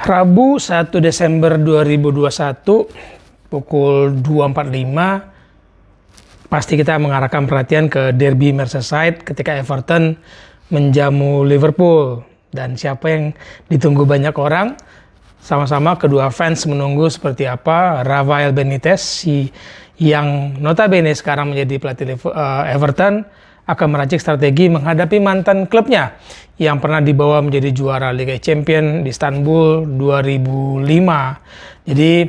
Rabu 1 Desember 2021 pukul 2.45 pasti kita mengarahkan perhatian ke derby Merseyside ketika Everton menjamu Liverpool. Dan siapa yang ditunggu banyak orang? Sama-sama kedua fans menunggu seperti apa Rafael Benitez yang notabene sekarang menjadi pelatih Everton akan meracik strategi menghadapi mantan klubnya yang pernah dibawa menjadi juara Liga Champions di Istanbul 2005. Jadi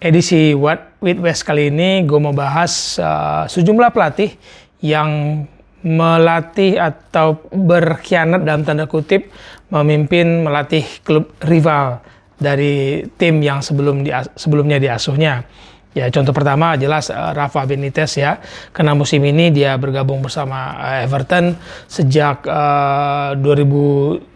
edisi What with West kali ini gue mau bahas sejumlah pelatih yang melatih atau berkhianat dalam tanda kutip melatih klub rival dari tim yang sebelumnya diasuhnya. Ya, contoh pertama jelas Rafa Benitez ya, karena musim ini dia bergabung bersama Everton sejak 2021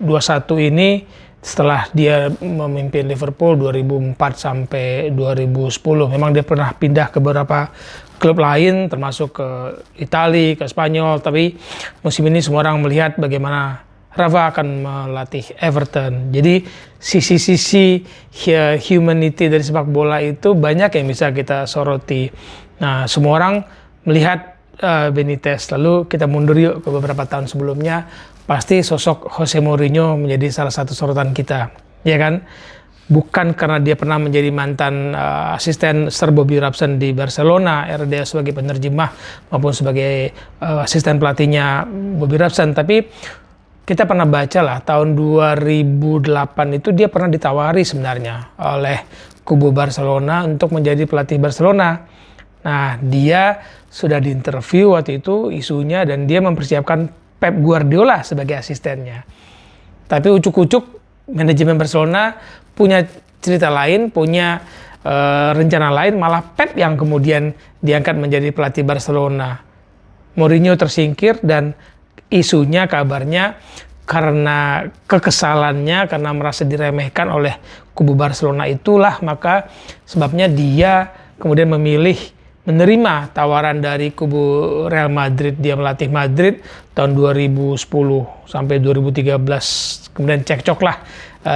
ini setelah dia memimpin Liverpool 2004 sampai 2010. Memang dia pernah pindah ke beberapa klub lain termasuk ke Italia, ke Spanyol, tapi musim ini semua orang melihat bagaimana Rafa akan melatih Everton. Jadi sisi-sisi humanity dari sepak bola itu banyak yang bisa kita soroti. Nah, semua orang melihat Benitez. Lalu kita mundur yuk ke beberapa tahun sebelumnya. Pasti sosok Jose Mourinho menjadi salah satu sorotan kita, ya kan? Bukan karena dia pernah menjadi mantan asisten Sir Bobby Robson di Barcelona, era dia sebagai penerjemah maupun sebagai asisten pelatihnya Bobby Robson, tapi kita pernah baca lah tahun 2008 itu dia pernah ditawari sebenarnya oleh kubu Barcelona untuk menjadi pelatih Barcelona. Nah, dia sudah diinterview waktu itu isunya dan dia mempersiapkan Pep Guardiola sebagai asistennya. Tapi ucuk-ucuk manajemen Barcelona punya cerita lain, punya rencana lain, malah Pep yang kemudian diangkat menjadi pelatih Barcelona. Mourinho tersingkir dan isunya kabarnya karena kekesalannya, karena merasa diremehkan oleh kubu Barcelona itulah maka sebabnya dia kemudian memilih menerima tawaran dari kubu Real Madrid. Dia melatih Madrid tahun 2010 sampai 2013. Kemudian cekcoklah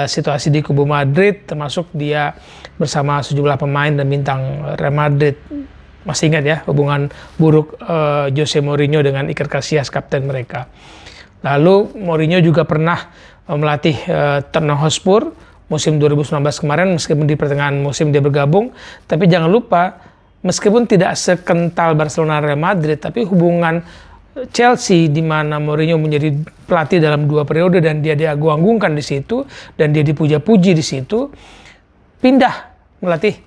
situasi di kubu Madrid, termasuk dia bersama sejumlah pemain dan bintang Real Madrid. Masih ingat ya hubungan buruk Jose Mourinho dengan Iker Casillas, kapten mereka. Lalu Mourinho juga pernah melatih Tottenham Hotspur musim 2019 kemarin, meskipun di pertengahan musim dia bergabung. Tapi jangan lupa, meskipun tidak sekental Barcelona Real Madrid, tapi hubungan Chelsea di mana Mourinho menjadi pelatih dalam 2 periode dan dia diagung-agungkan di situ dan dia dipuja-puji di situ, pindah melatih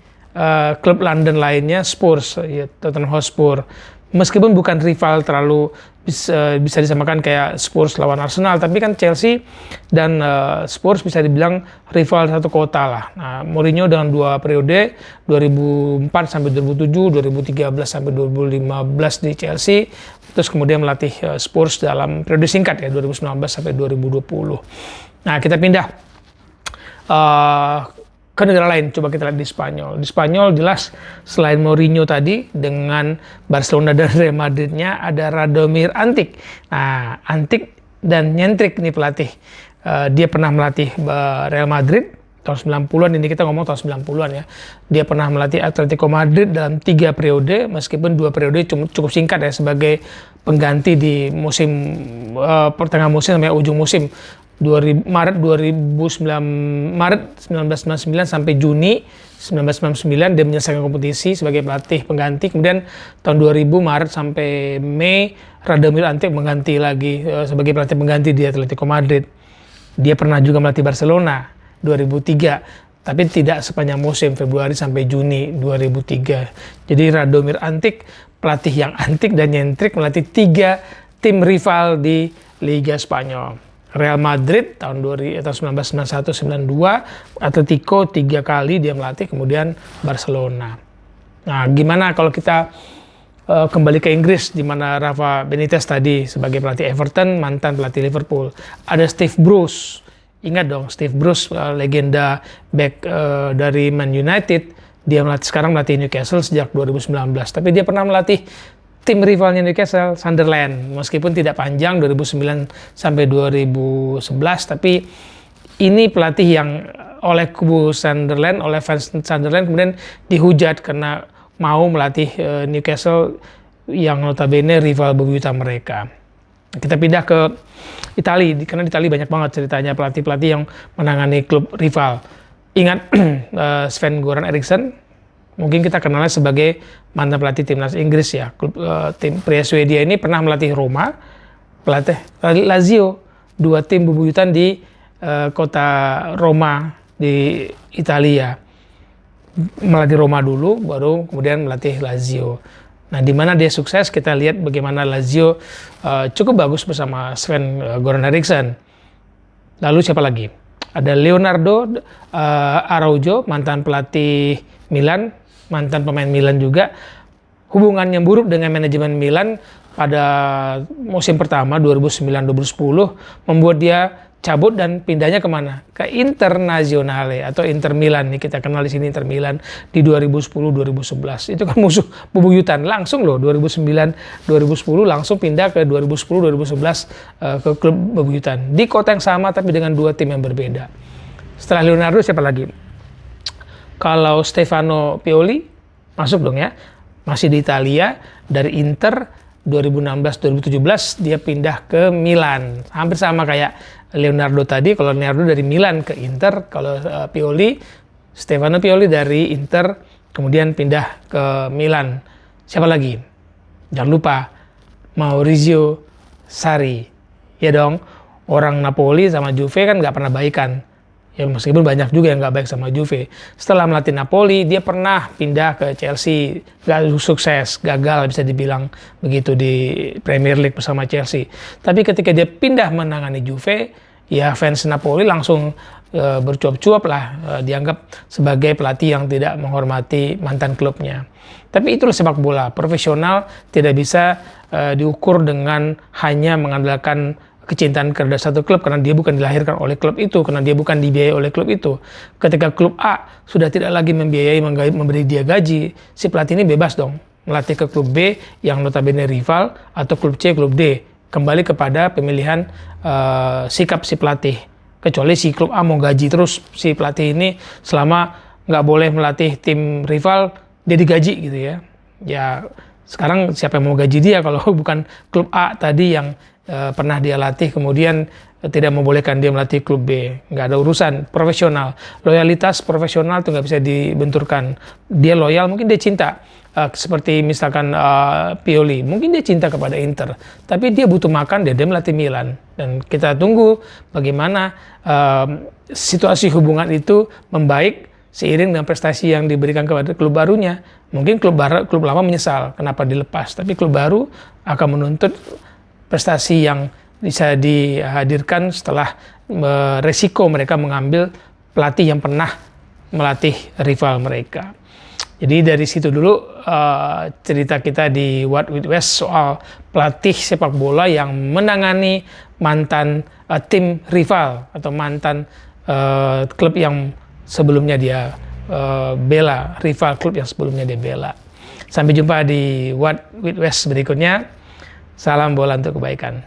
klub London lainnya, Spurs, ya, Tottenham Hotspur. Meskipun bukan rival terlalu bisa disamakan kayak Spurs lawan Arsenal, tapi kan Chelsea dan Spurs bisa dibilang rival satu kota lah. Nah, Mourinho dengan 2 periode 2004 sampai 2007, 2013 sampai 2015 di Chelsea, terus kemudian melatih Spurs dalam periode singkat ya 2019 sampai 2020. Nah, kita pindah ke negara lain, coba kita lihat di Spanyol. Di Spanyol jelas selain Mourinho tadi dengan Barcelona dan Real Madridnya ada Radomir Antic. Nah, Antic dan nyentrik nih pelatih. Dia pernah melatih Real Madrid tahun 90-an, ini kita ngomong tahun 90-an ya. Dia pernah melatih Atletico Madrid dalam 3 periode, meskipun 2 periode cukup singkat ya sebagai pengganti di musim pertengahan musim sampai ujung musim. Maret 1999 sampai Juni 1999 dia menyelesaikan kompetisi sebagai pelatih pengganti. Kemudian tahun 2000 Maret sampai Mei Radomir Antic mengganti lagi sebagai pelatih pengganti di Atletico Madrid. Dia pernah juga melatih Barcelona 2003, tapi tidak sepanjang musim Februari sampai Juni 2003. Jadi Radomir Antic pelatih yang antik dan nyentrik melatih 3 tim rival di Liga Spanyol. Real Madrid tahun 1991-92, Atletico 3 kali dia melatih, kemudian Barcelona. Nah, gimana kalau kita kembali ke Inggris, di mana Rafa Benitez tadi sebagai pelatih Everton, mantan pelatih Liverpool. Ada Steve Bruce, ingat dong Steve Bruce, legenda back dari Man United. Dia sekarang melatih Newcastle sejak 2019, tapi dia pernah melatih tim rivalnya Newcastle, Sunderland, meskipun tidak panjang 2009 sampai 2011, tapi ini pelatih yang oleh kubu Sunderland, oleh fans Sunderland kemudian dihujat karena mau melatih Newcastle yang notabene rival bebuyutan mereka. Kita pindah ke Italia, karena di Italia banyak banget ceritanya pelatih-pelatih yang menangani klub rival. Ingat Sven-Göran Eriksson, mungkin kita kenalnya sebagai mantan pelatih timnas Inggris ya. Klub tim pria Swedia ini pernah melatih Roma, pelatih Lazio, dua tim bebuyutan di kota Roma di Italia. Melatih Roma dulu, baru kemudian melatih Lazio. Nah, di mana dia sukses, kita lihat bagaimana Lazio cukup bagus bersama Sven-Göran Eriksson. Lalu siapa lagi? Ada Leonardo Araujo, mantan pelatih Milan, mantan pemain Milan juga. Hubungannya buruk dengan manajemen Milan pada musim pertama 2009-2010 membuat dia cabut dan pindahnya kemana? Ke Internazionale atau Inter Milan nih, kita kenal di sini Inter Milan di 2010-2011. Itu kan musuh bebuyutan langsung loh, 2009-2010 langsung pindah ke 2010-2011 ke klub bebuyutan di kota yang sama tapi dengan dua tim yang berbeda. Setelah Leonardo siapa lagi? Kalau Stefano Pioli masuk dong ya, masih di Italia, dari Inter 2016-2017 dia pindah ke Milan, hampir sama kayak Leonardo tadi. Kalau Leonardo dari Milan ke Inter, kalau Stefano Pioli dari Inter kemudian pindah ke Milan. Siapa lagi? Jangan lupa Maurizio Sarri, ya dong, orang Napoli sama Juve kan nggak pernah baikan. Ya meskipun banyak juga yang nggak baik sama Juve. Setelah melatih Napoli, dia pernah pindah ke Chelsea, nggak sukses, gagal bisa dibilang begitu di Premier League bersama Chelsea. Tapi ketika dia pindah menangani Juve, ya fans Napoli langsung bercuap-cuap lah, dianggap sebagai pelatih yang tidak menghormati mantan klubnya. Tapi itulah sepak bola, profesional tidak bisa diukur dengan hanya mengandalkan kecintaan terhadap satu klub, karena dia bukan dilahirkan oleh klub itu, karena dia bukan dibiayai oleh klub itu. Ketika klub A sudah tidak lagi membiayai, memberi dia gaji, si pelatih ini bebas dong melatih ke klub B yang notabene rival, atau klub C, klub D. Kembali kepada pemilihan sikap si pelatih. Kecuali si klub A mau gaji terus si pelatih ini selama nggak boleh melatih tim rival, dia digaji gitu ya. Ya sekarang siapa yang mau gaji dia kalau bukan klub A tadi yang pernah dia latih kemudian tidak membolehkan dia melatih klub B. Nggak ada urusan, profesional. Loyalitas profesional itu nggak bisa dibenturkan. Dia loyal, mungkin dia cinta. Seperti misalkan Pioli, mungkin dia cinta kepada Inter, tapi dia butuh makan, dia melatih Milan. Dan kita tunggu bagaimana situasi hubungan itu membaik seiring dengan prestasi yang diberikan kepada klub barunya. Mungkin klub lama menyesal kenapa dilepas, tapi klub baru akan menuntut prestasi yang bisa dihadirkan setelah resiko mereka mengambil pelatih yang pernah melatih rival mereka. Jadi dari situ dulu cerita kita di What with West soal pelatih sepak bola yang menangani mantan tim rival atau mantan klub yang sebelumnya dia bela, rival klub yang sebelumnya dia bela. Sampai jumpa di What with West berikutnya. Salam bola untuk kebaikan.